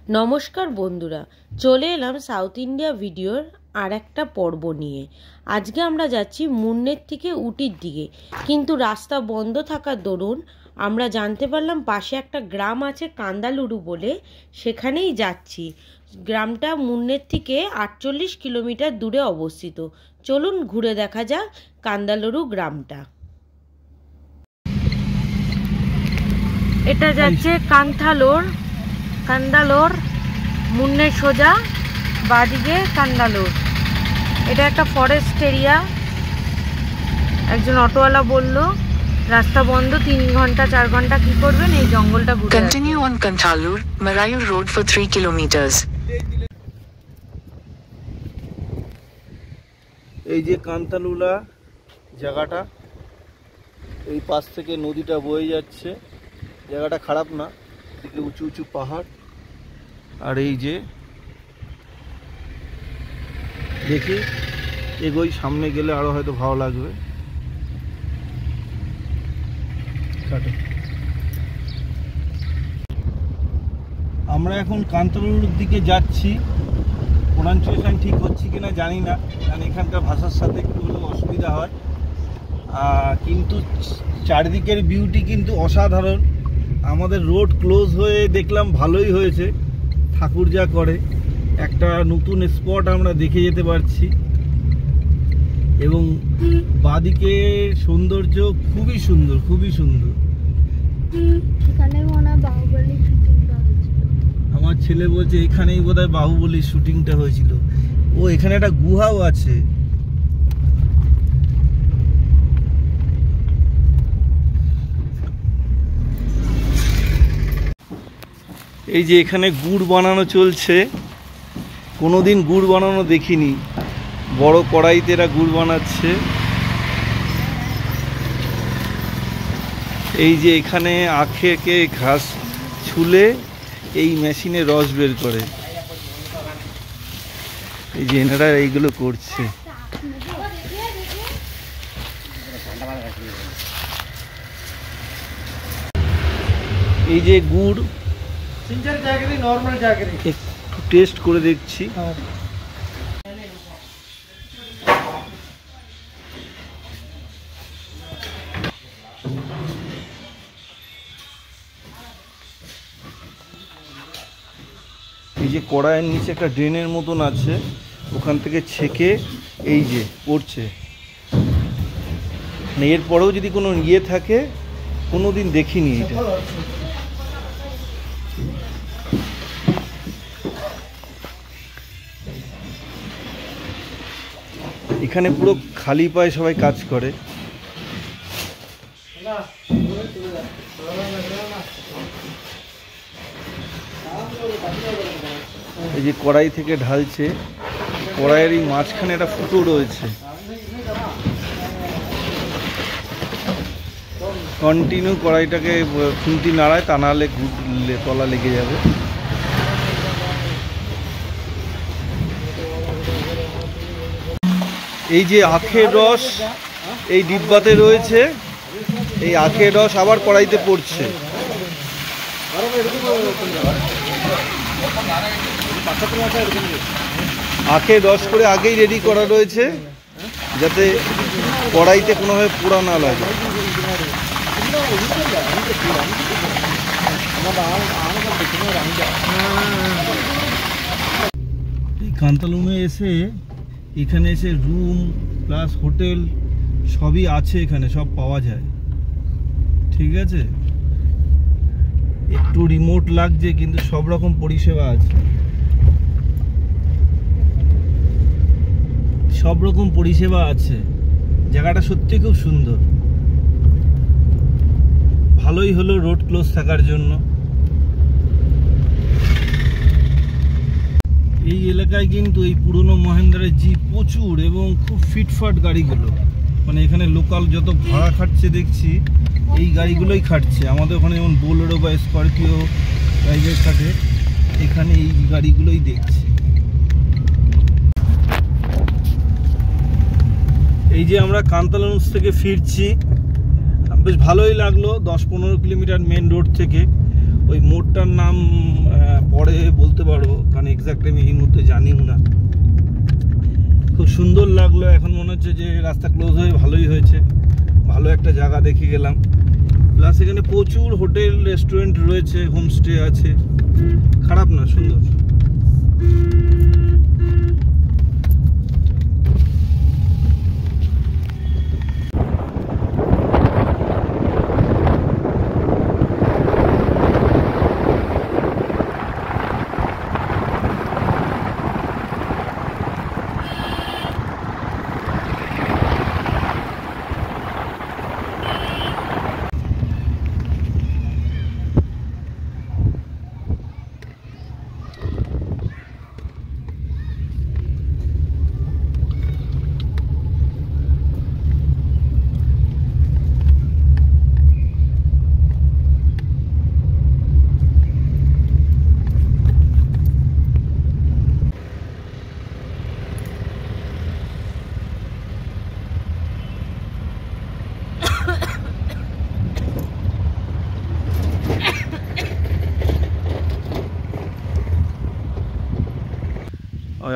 নমস্কার বন্ধুরা, চলে এলাম সাউথ ইন্ডিয়া ভিডিওর আর একটা পর্ব নিয়ে। আজকে আমরা যাচ্ছি মুন্নের থেকে উটির দিকে, কিন্তু রাস্তা বন্ধ থাকার দরুন আমরা জানতে পারলাম পাশে একটা গ্রাম আছে কান্দালুরু বলে, সেখানেই যাচ্ছি। গ্রামটা মুন্নের থেকে 48 কিলোমিটার দূরে অবস্থিত। চলুন ঘুরে দেখা যাক কান্দালুরু গ্রামটা। এটা যাচ্ছে কান্দালোর মুন্নের সোজা বাদিকে কান্দালোর। এটা একটা ফরেস্ট এরিয়া। একজন অটোওয়ালা বলল রাস্তা বন্ধ, 3 ঘন্টা 4 ঘন্টা কি করবেন, এই জঙ্গলটা ঘুরে। Continue on Kanthalur, Marayur Road for 3 kilometers. এই যে কান্তালুলা জায়গাটা, এই পাশ থেকে নদীটা বয়ে যাচ্ছে। জায়গাটা খারাপ না, এদিকে উঁচু উঁচু পাহাড়। আর এই যে দেখি এগোই, সামনে গেলে আরো হয়তো ভালো লাগবে। আমরা এখন কান্তালুরুর দিকে যাচ্ছি। প্রোনাউন্সিয়েশন ঠিক হচ্ছে কিনা জানি না, কারণ এখানকার ভাষার সাথে একটু হলেও অসুবিধা হয়। কিন্তু চারিদিকের বিউটি কিন্তু অসাধারণ। আমাদের রোড ক্লোজ হয়ে দেখলাম ভালোই হয়েছে, ঠাকুর যা করে। একটা নতুন স্পট আমরা দেখে যেতে পারছি, এবং বাদিকে সৌন্দর্য খুবই সুন্দর, খুবই সুন্দর। আমার ছেলে বলছে এখানেই বোধহয় বাহুবলীর শুটিংটা হয়েছিল। ও, এখানে একটা গুহাও আছে। এই যে এখানে গুড় বানানো চলছে। কোনোদিন গুড় বানানো দেখিনি। বড় কড়াইতে এরা গুড় বানাচ্ছে। এই যে এখানে আখেকে ঘাস ছুলে এই মেশিনে রস বের করে। এই যে এনারা এইগুলো করছে। এই যে গুড় একটু টেস্ট করে দেখছি। এই যে কড়াইয়ের নিচে একটা ড্রেনের মতন আছে, ওখান থেকে ছেঁকে এই যে পড়ছে। এরপরেও যদি কোনো ইয়ে থাকে, কোনোদিন দেখিনি এটা। এখানে পুরো খালি পায়ে সবাই কাজ করে। এই যে কড়াই থেকে ঢালছে, কড়াইয়ের এই মাঝখানে একটা ফুটো রয়েছে। কন্টিনিউ কড়াইটাকে খুন্তি নাড়ায়, তা নাহলে তলা লেগে যাবে। এই যে আখের রস এই ডিব্বাতে রয়েছে, এই আখের রস আবার কড়াইতে পড়ছে। আখের রস করে আগেই রেডি করা রয়েছে, যাতে কড়াইতে কোনোভাবে পোড়া না লাগে। এই কান্তালুরুতে এসে এখানে এসে রুম প্লাস হোটেল সবই আছে, এখানে সব পাওয়া যায়। ঠিক আছে, একটু রিমোট লাগছে কিন্তু সব রকম পরিষেবা আছে। সব রকম পরিষেবা আছে। জায়গাটা সত্যি খুব সুন্দর। ভালোই হলো রোড ক্লোজ থাকার জন্য। এই এলাকায় কিন্তু এই পুরনো মহেন্দ্রের জিপ প্রচুর, এবং খুব ফিটফাট গাড়িগুলো। মানে এখানে লোকাল যত ভাড়া খাটছে দেখছি, এই গাড়িগুলোই খাটছে। আমাদের ওখানে যেমন বোলেরো বা স্করপিও রাইডার খাটে, এখানে এই গাড়িগুলোই দেখছি। এই যে আমরা কান্তালুরু থেকে ফিরছি, বেশ ভালোই লাগলো। 10-15 কিলোমিটার মেন রোড থেকে। ওই মোড়টার নাম পরে বলতে কারণ এক্স্যাক্ট আমি এই মুহূর্তে জানিও না। খুব সুন্দর লাগলো, এখন মনে হচ্ছে যে রাস্তা ক্লোজ হয়ে ভালোই হয়েছে, ভালো একটা জায়গা দেখে গেলাম। প্লাস এখানে প্রচুর হোটেল রেস্টুরেন্ট রয়েছে, হোমস্টে আছে, খারাপ না, সুন্দর।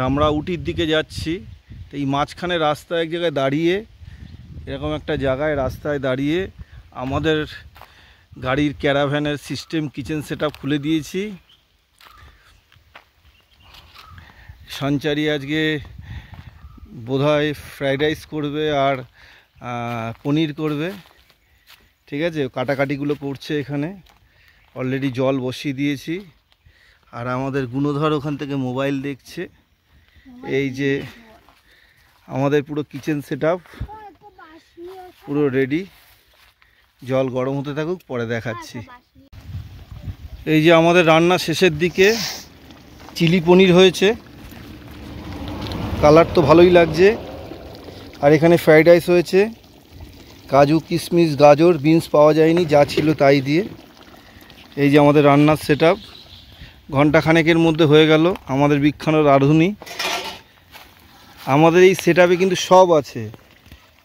আমরা উটির দিকে যাচ্ছি, তো এই মাঝখানে রাস্তায় এক জায়গায় দাঁড়িয়ে, এরকম একটা জায়গায় রাস্তায় দাঁড়িয়ে আমাদের গাড়ির ক্যারাভ্যানের সিস্টেম কিচেন সেটআপ খুলে দিয়েছি। সঞ্চারী আজকে বোধহয় ফ্রাইড রাইস করবে আর পনির করবে, ঠিক আছে। কাটাকাটিগুলো করছে এখানে, অলরেডি জল বসিয়ে দিয়েছি। আর আমাদের গুণধর ওখান থেকে মোবাইল দেখছে। এই যে আমাদের পুরো কিচেন সেটআপ পুরো রেডি, জল গরম হতে থাকুক, পরে দেখাচ্ছি। এই যে আমাদের রান্না শেষের দিকে, চিলি পনির হয়েছে, কালার তো ভালোই লাগছে। আর এখানে ফ্রাইড রাইস হয়েছে, কাজু কিশমিশ গাজর বিনস পাওয়া যায়নি, যা ছিল তাই দিয়ে। এই যে আমাদের রান্নার সেটআপ, ঘন্টাখানেকের মধ্যে হয়ে গেল আমাদের বিখ্যাত রাঁধুনি। আমাদের এই সেটআপে কিন্তু সব আছে,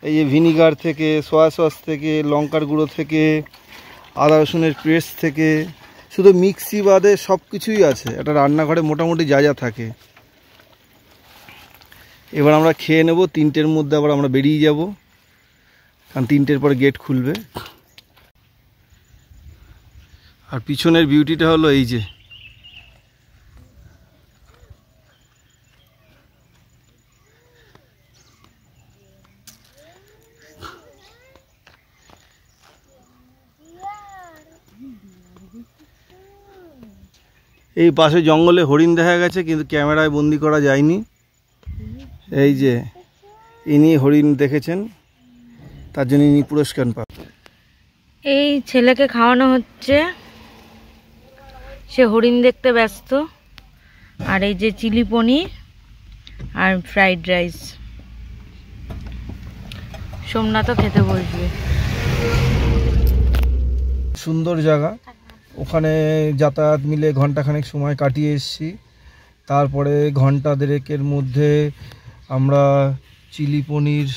এই যে ভিনিগার থেকে, সয়া সস থেকে, লঙ্কার গুঁড়ো থেকে, আদা রসুনের পেস্ট থেকে, শুধু মিক্সি বাদে সব কিছুই আছে একটা রান্নাঘরে, মোটামুটি যা যা থাকে। এবার আমরা খেয়ে নেব, 3টের মধ্যে আবার আমরা বেরিয়ে যাব, কারণ 3টের পরে গেট খুলবে। আর পিছনের বিউটিটা হলো এই যে, এই পাশে জঙ্গলে হরিণ দেখা গেছে, কিন্তু ক্যামেরায় বন্দি করা যায়নি। এই যে ইনি হরিণ দেখেছেন, তার জন্য ইনি পুরস্কার পাবেন। এই ছেলেকে খাওয়ানো হচ্ছে, সে হরিণ দেখতে ব্যস্ত। আর এই যে চিলি পনির আর ফ্রাইড রাইস, সোমনাথও খেতে বসবে। সুন্দর জায়গা, ওখানে যাতায়াত মিলে ঘন্টাখানেক সময় কাটিয়ে এসেছি। তারপরে ঘন্টা দেড়েকের মধ্যে আমরা চিলি পনির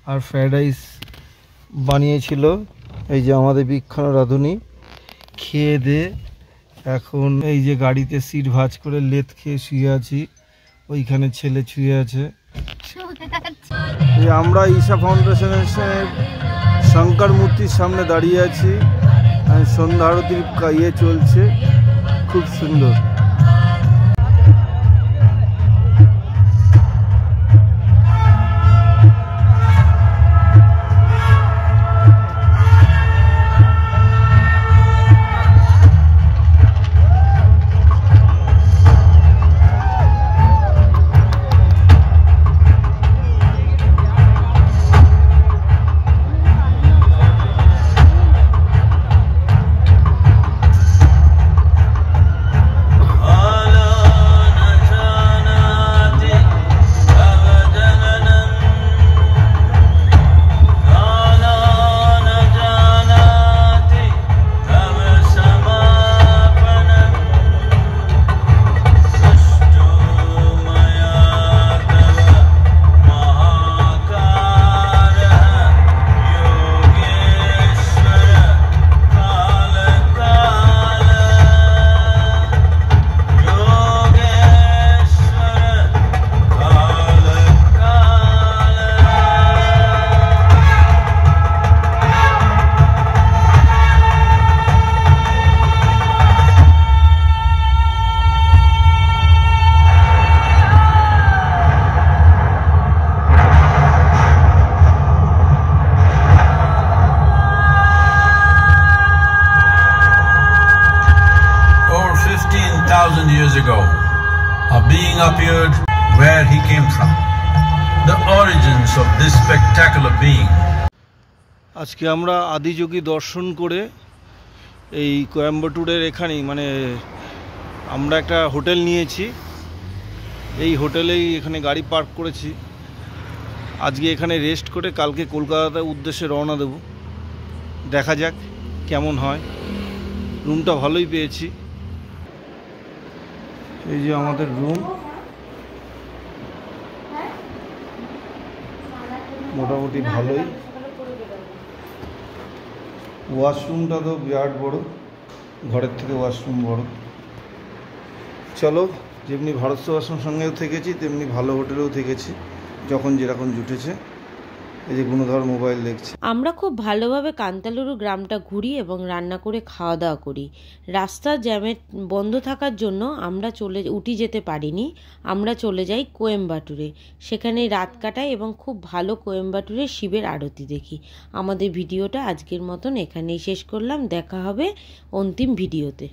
আর ফ্রাইড রাইস বানিয়েছিল এই যে আমাদের বিখ্যাত রাঁধুনি, খেয়ে দে এখন এই যে গাড়িতে সিট ভাঁজ করে লেদ খেয়ে শুয়ে আছি। ওইখানে ছেলে শুয়ে আছে। এই আমরা ঈশা ফাউন্ডেশনের শঙ্কর মূর্তির সামনে দাঁড়িয়ে আছি, সন্ধ্যা আরতির ইয়ে চলছে, খুব সুন্দর। 2,000 years ago, a being appeared where he came from. The origins of this spectacular being. আজকে আমরা আদিযোগী দর্শন করে এই কোয়েম্বাটুরের এখানেই মানে আমরা একটা হোটেল নিয়েছি, এই হোটেলেই এখানে গাড়ি পার্ক করেছি। আজকে এখানে রেস্ট করে কালকে কলকাতার উদ্দেশ্যে রওনা দেব। দেখা যাক কেমন হয়। রুমটা ভালোই পেয়েছি। এই যে আমাদের রুম, মোটামুটি ভালোই। ওয়াশরুমটা তো বিরাট বড়, ঘরের থেকে ওয়াশরুম বড়। চলো, যেমনি ভারত সেবাশ্রম সঙ্গেও থেকেছি তেমনি ভালো হোটেলেও থেকেছি, যখন যেরকম জুটেছে। এই যে গুণধর মোবাইল দেখছি। আমরা খুব ভালোভাবে কান্তালুরু গ্রামটা ঘুরি এবং রান্না করে খাওয়া দাওয়া করি। রাস্তা জ্যামে বন্ধ থাকার জন্য আমরা উটি যেতে পারিনি। আমরা চলে যাই কোয়েম্বাটুরে, সেখানে রাত কাটাই এবং খুব ভালো কোয়েম্বাটুরে শিবের আরতি দেখি। আমাদের ভিডিওটা আজকের মতন এখানেই শেষ করলাম। দেখা হবে অন্তিম ভিডিওতে।